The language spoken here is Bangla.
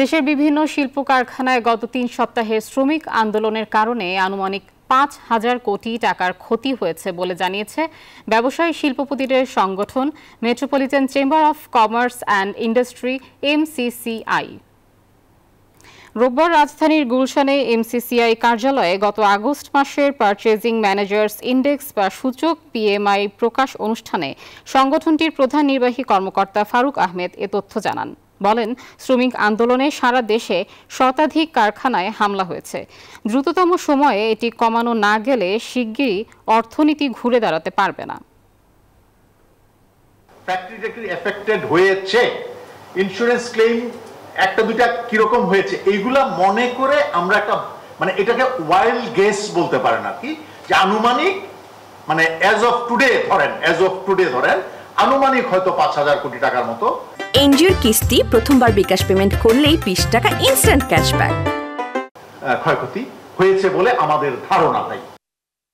দেশের বিভিন্ন শিল্প কারখানায় গত ৩ সপ্তাহে শ্রমিক আন্দোলনের কারণে আনুমানিক ৫,০০০ কোটি টাকার ক্ষতি হয়েছে বলে জানিয়েছে ব্যবসায়ী শিল্পপতিদের সংগঠন metropolitan chamber of commerce and industry MCCI। রোববার রাজধানীর গুলশানে MCCI কার্যালয়ে গত আগস্ট মাসের পারচেজিং ম্যানেজার্স ইন্ডেক্স বা সূচক PMI প্রকাশ অনুষ্ঠানে সংগঠনটির প্রধান নির্বাহী কর্মকর্তা ফারুক আহমেদ এ তথ্য জানান। বলেন, শ্রমিক আন্দোলনে সারা দেশে শতাধিক কারখানায় হামলা হয়েছে। দ্রুততম সময়ে এটি কমানো না গেলে শিগগিরই অর্থনীতি ঘুরে দাঁড়াতে পারবে না। ফ্যাক্টরি এফেক্টেড হয়েছে, ইন্স্যুরেন্স ক্লেম একটা দুইটা কিরকম হয়েছে, এইগুলা মনে করে আমরা একটা এটাকে ওয়াইল্ড গেস বলতে পারেন আর কি, যে আনুমানিক অ্যাজ অফ টুডে ধরেন আনুমানিক হয়তো ৫,০০০ কোটি টাকার মতো। এনজিওর কিস্তি প্রথমবার বিকাশ পেমেন্ট করলেই ২০ টাকা ইনস্ট্যান্ট ক্যাশব্যাক। ক্ষয়ক্ষতি হয়েছে বলে আমাদের ধারণা নাই।